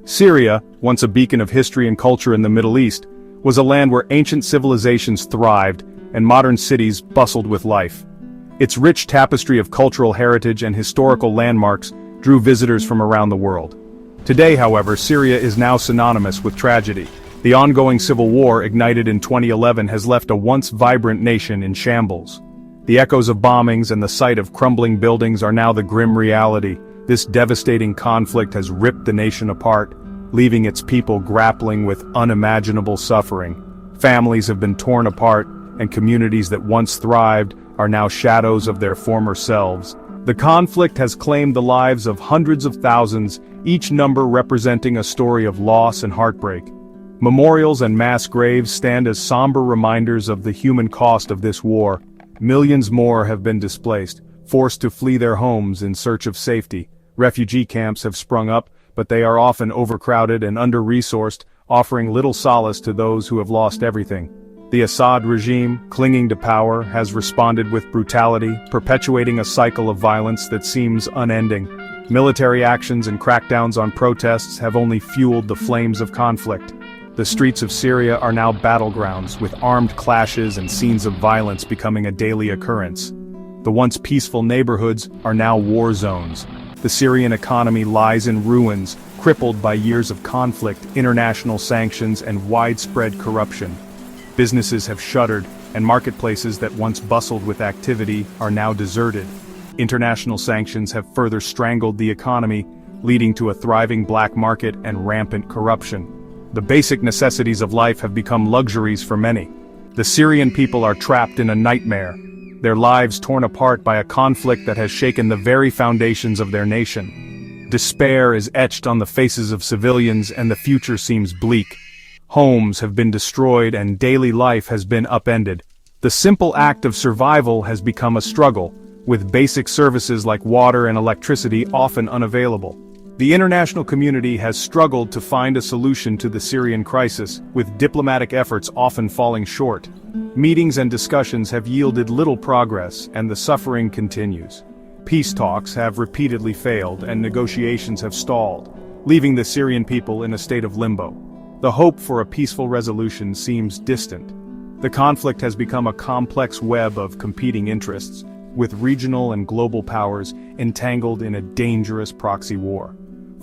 Syria, once a beacon of history and culture in the Middle East, was a land where ancient civilizations thrived and modern cities bustled with life. Its rich tapestry of cultural heritage and historical landmarks drew visitors from around the world. Today, however, Syria is now synonymous with tragedy. The ongoing civil war ignited in 2011 has left a once vibrant nation in shambles. The echoes of bombings and the sight of crumbling buildings are now the grim reality. This devastating conflict has ripped the nation apart, leaving its people grappling with unimaginable suffering. Families have been torn apart, and communities that once thrived are now shadows of their former selves. The conflict has claimed the lives of hundreds of thousands, each number representing a story of loss and heartbreak. Memorials and mass graves stand as somber reminders of the human cost of this war. Millions more have been displaced, forced to flee their homes in search of safety. Refugee camps have sprung up, but they are often overcrowded and under-resourced, offering little solace to those who have lost everything. The Assad regime, clinging to power, has responded with brutality, perpetuating a cycle of violence that seems unending. Military actions and crackdowns on protests have only fueled the flames of conflict. The streets of Syria are now battlegrounds, with armed clashes and scenes of violence becoming a daily occurrence. The once peaceful neighborhoods are now war zones. The Syrian economy lies in ruins, crippled by years of conflict, international sanctions, and widespread corruption. Businesses have shuttered, and marketplaces that once bustled with activity are now deserted. International sanctions have further strangled the economy, leading to a thriving black market and rampant corruption. The basic necessities of life have become luxuries for many. The Syrian people are trapped in a nightmare, their lives torn apart by a conflict that has shaken the very foundations of their nation. Despair is etched on the faces of civilians, and the future seems bleak. Homes have been destroyed and daily life has been upended. The simple act of survival has become a struggle, with basic services like water and electricity often unavailable. The international community has struggled to find a solution to the Syrian crisis, with diplomatic efforts often falling short. Meetings and discussions have yielded little progress, and the suffering continues. Peace talks have repeatedly failed, and negotiations have stalled, leaving the Syrian people in a state of limbo. The hope for a peaceful resolution seems distant. The conflict has become a complex web of competing interests, with regional and global powers entangled in a dangerous proxy war.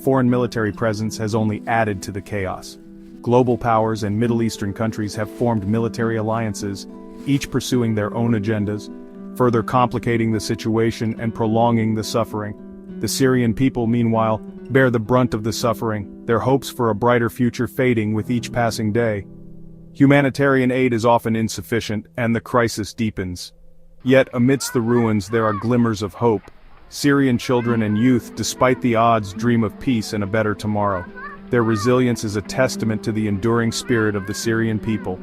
Foreign military presence has only added to the chaos. Global powers and Middle Eastern countries have formed military alliances, each pursuing their own agendas, further complicating the situation and prolonging the suffering. The Syrian people, meanwhile, bear the brunt of the suffering, their hopes for a brighter future fading with each passing day. Humanitarian aid is often insufficient, and the crisis deepens. Yet amidst the ruins there are glimmers of hope. Syrian children and youth, despite the odds, dream of peace and a better tomorrow. Their resilience is a testament to the enduring spirit of the Syrian people.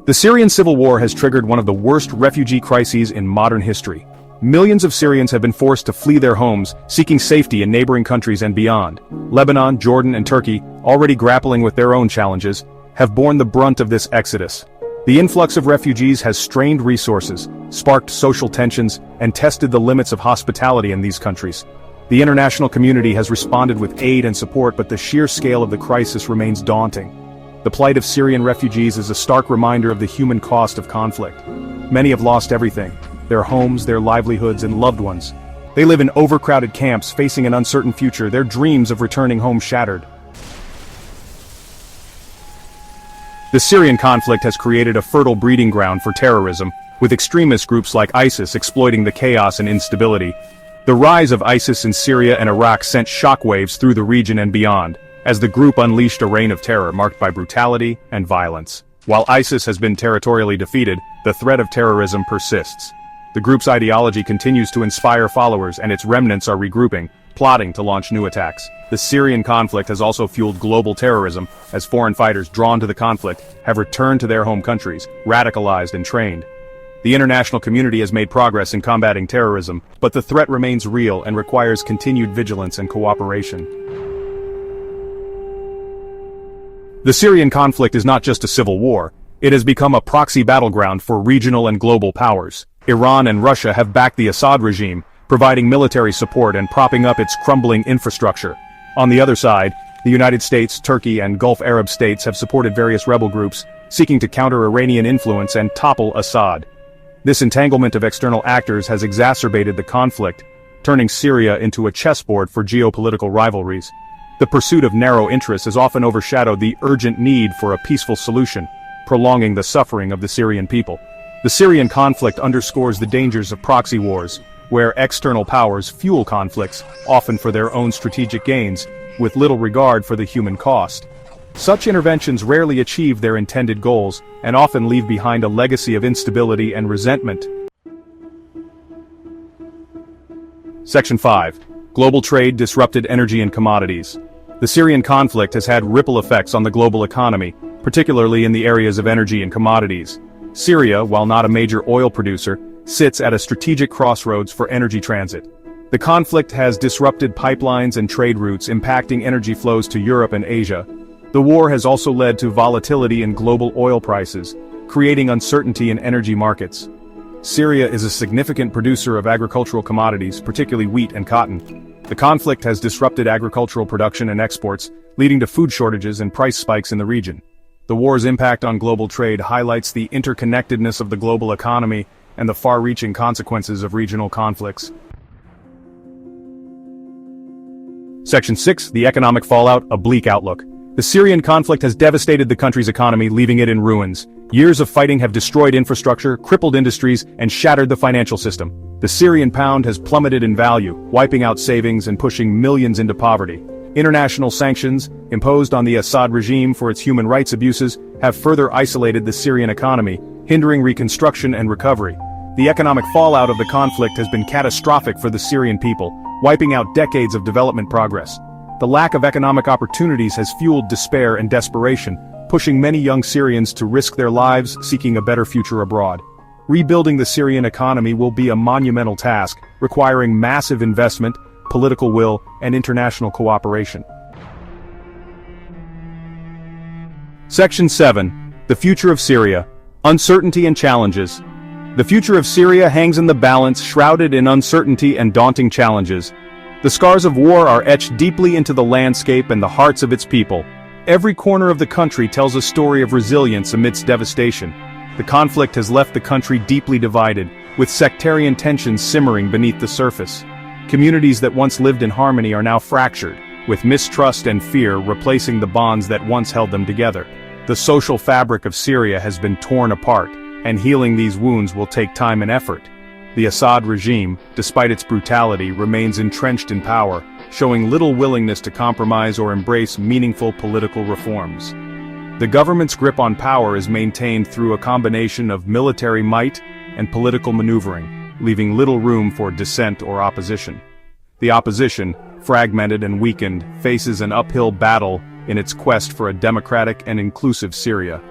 The Syrian civil war has triggered one of the worst refugee crises in modern history. Millions of Syrians have been forced to flee their homes, seeking safety in neighboring countries and beyond. Lebanon, Jordan, and Turkey, already grappling with their own challenges, have borne the brunt of this exodus. The influx of refugees has strained resources, sparked social tensions, and tested the limits of hospitality in these countries. The international community has responded with aid and support, but the sheer scale of the crisis remains daunting. The plight of Syrian refugees is a stark reminder of the human cost of conflict. Many have lost everything: their homes, their livelihoods, and loved ones. They live in overcrowded camps, facing an uncertain future, their dreams of returning home shattered. The Syrian conflict has created a fertile breeding ground for terrorism, with extremist groups like ISIS exploiting the chaos and instability. The rise of ISIS in Syria and Iraq sent shockwaves through the region and beyond, as the group unleashed a reign of terror marked by brutality and violence. While ISIS has been territorially defeated, the threat of terrorism persists. The group's ideology continues to inspire followers, and its remnants are regrouping, plotting to launch new attacks. The Syrian conflict has also fueled global terrorism, as foreign fighters drawn to the conflict have returned to their home countries, radicalized and trained. The international community has made progress in combating terrorism, but the threat remains real and requires continued vigilance and cooperation. The Syrian conflict is not just a civil war, it has become a proxy battleground for regional and global powers. Iran and Russia have backed the Assad regime, providing military support and propping up its crumbling infrastructure. On the other side, the United States, Turkey, and Gulf Arab states have supported various rebel groups, seeking to counter Iranian influence and topple Assad. This entanglement of external actors has exacerbated the conflict, turning Syria into a chessboard for geopolitical rivalries. The pursuit of narrow interests has often overshadowed the urgent need for a peaceful solution, prolonging the suffering of the Syrian people. The Syrian conflict underscores the dangers of proxy wars, where external powers fuel conflicts, often for their own strategic gains, with little regard for the human cost. Such interventions rarely achieve their intended goals, and often leave behind a legacy of instability and resentment. Section 5. Global trade disrupted energy and commodities. The Syrian conflict has had ripple effects on the global economy, particularly in the areas of energy and commodities. Syria, while not a major oil producer, sits at a strategic crossroads for energy transit. The conflict has disrupted pipelines and trade routes, impacting energy flows to Europe and Asia. The war has also led to volatility in global oil prices, creating uncertainty in energy markets. Syria is a significant producer of agricultural commodities, particularly wheat and cotton. The conflict has disrupted agricultural production and exports, leading to food shortages and price spikes in the region. The war's impact on global trade highlights the interconnectedness of the global economy and the far-reaching consequences of regional conflicts. Section 6. The economic fallout, a bleak outlook. The Syrian conflict has devastated the country's economy, leaving it in ruins. Years of fighting have destroyed infrastructure, crippled industries, and shattered the financial system. The Syrian pound has plummeted in value, wiping out savings and pushing millions into poverty. International sanctions, imposed on the Assad regime for its human rights abuses, have further isolated the Syrian economy, hindering reconstruction and recovery. The economic fallout of the conflict has been catastrophic for the Syrian people, wiping out decades of development progress. The lack of economic opportunities has fueled despair and desperation, pushing many young Syrians to risk their lives seeking a better future abroad. Rebuilding the Syrian economy will be a monumental task, requiring massive investment, political will, and international cooperation. Section 7. The future of Syria. Uncertainty and challenges. The future of Syria hangs in the balance, shrouded in uncertainty and daunting challenges. The scars of war are etched deeply into the landscape and the hearts of its people. Every corner of the country tells a story of resilience amidst devastation. The conflict has left the country deeply divided, with sectarian tensions simmering beneath the surface. Communities that once lived in harmony are now fractured, with mistrust and fear replacing the bonds that once held them together. The social fabric of Syria has been torn apart, and healing these wounds will take time and effort. The Assad regime, despite its brutality, remains entrenched in power, showing little willingness to compromise or embrace meaningful political reforms. The government's grip on power is maintained through a combination of military might and political maneuvering, leaving little room for dissent or opposition. The opposition, fragmented and weakened, faces an uphill battle in its quest for a democratic and inclusive Syria.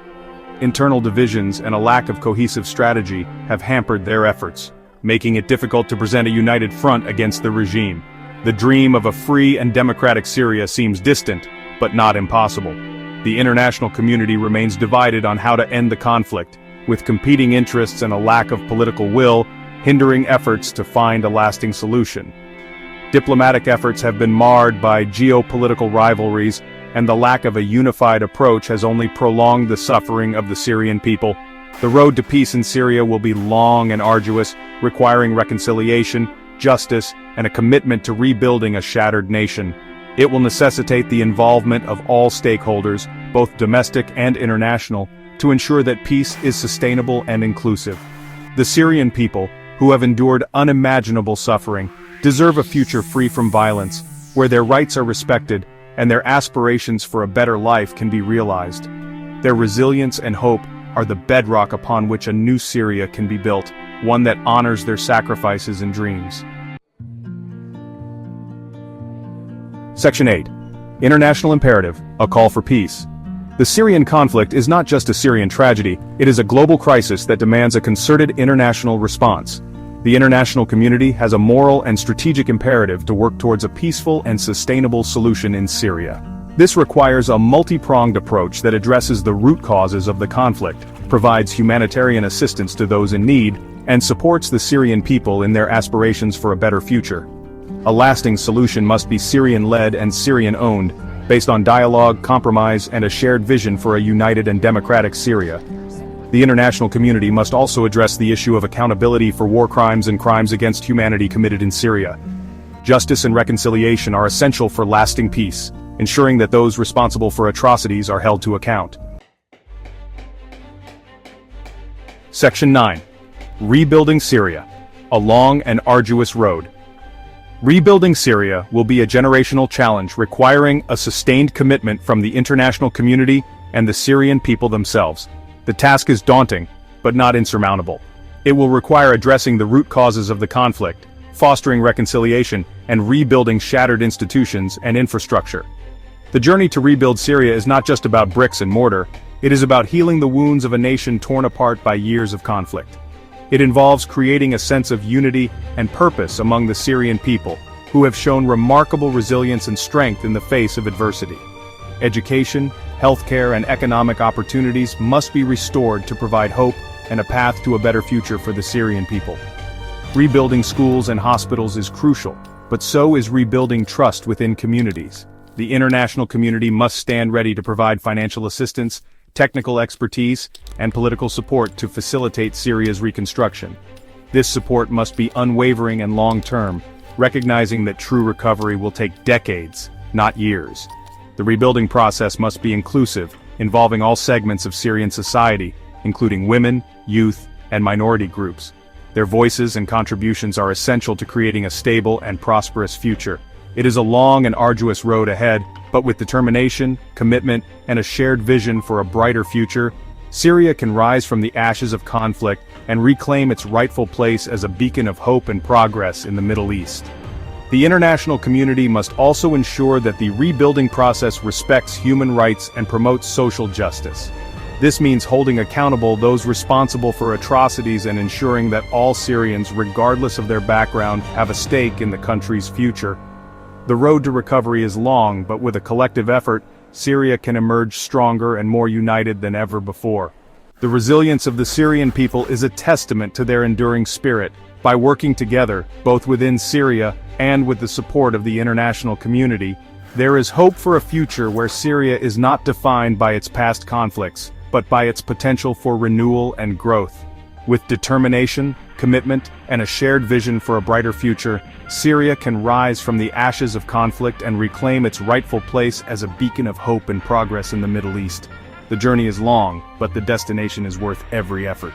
Internal divisions and a lack of cohesive strategy have hampered their efforts, making it difficult to present a united front against the regime. The dream of a free and democratic Syria seems distant, but not impossible. The international community remains divided on how to end the conflict, with competing interests and a lack of political will hindering efforts to find a lasting solution. Diplomatic efforts have been marred by geopolitical rivalries, and the lack of a unified approach has only prolonged the suffering of the Syrian people. The road to peace in Syria will be long and arduous, requiring reconciliation, justice, and a commitment to rebuilding a shattered nation. It will necessitate the involvement of all stakeholders, both domestic and international, to ensure that peace is sustainable and inclusive. The Syrian people, who have endured unimaginable suffering, deserve a future free from violence, where their rights are respected and their aspirations for a better life can be realized. Their resilience and hope are the bedrock upon which a new Syria can be built, one that honors their sacrifices and dreams. Section 8. International Imperative, a call for peace. The Syrian conflict is not just a Syrian tragedy, it is a global crisis that demands a concerted international response. The international community has a moral and strategic imperative to work towards a peaceful and sustainable solution in Syria. This requires a multi-pronged approach that addresses the root causes of the conflict, provides humanitarian assistance to those in need, and supports the Syrian people in their aspirations for a better future. A lasting solution must be Syrian-led and Syrian-owned, based on dialogue, compromise, and a shared vision for a united and democratic Syria. The international community must also address the issue of accountability for war crimes and crimes against humanity committed in Syria. Justice and reconciliation are essential for lasting peace, ensuring that those responsible for atrocities are held to account. Section 9. Rebuilding Syria. A long and arduous road. Rebuilding Syria will be a generational challenge requiring a sustained commitment from the international community and the Syrian people themselves. The task is daunting, but not insurmountable. It will require addressing the root causes of the conflict, fostering reconciliation, and rebuilding shattered institutions and infrastructure. The journey to rebuild Syria is not just about bricks and mortar, it is about healing the wounds of a nation torn apart by years of conflict. It involves creating a sense of unity and purpose among the Syrian people, who have shown remarkable resilience and strength in the face of adversity. Education, healthcare, and economic opportunities must be restored to provide hope and a path to a better future for the Syrian people. Rebuilding schools and hospitals is crucial, but so is rebuilding trust within communities. The international community must stand ready to provide financial assistance, technical expertise, and political support to facilitate Syria's reconstruction. This support must be unwavering and long-term, recognizing that true recovery will take decades, not years. The rebuilding process must be inclusive, involving all segments of Syrian society, including women, youth, and minority groups. Their voices and contributions are essential to creating a stable and prosperous future. It is a long and arduous road ahead, but with determination, commitment, and a shared vision for a brighter future, Syria can rise from the ashes of conflict and reclaim its rightful place as a beacon of hope and progress in the Middle East. The international community must also ensure that the rebuilding process respects human rights and promotes social justice. This means holding accountable those responsible for atrocities and ensuring that all Syrians, regardless of their background, have a stake in the country's future. The road to recovery is long, but with a collective effort, Syria can emerge stronger and more united than ever before. The resilience of the Syrian people is a testament to their enduring spirit. By working together, both within Syria and with the support of the international community, there is hope for a future where Syria is not defined by its past conflicts, but by its potential for renewal and growth. With determination, commitment, and a shared vision for a brighter future, Syria can rise from the ashes of conflict and reclaim its rightful place as a beacon of hope and progress in the Middle East. The journey is long, but the destination is worth every effort.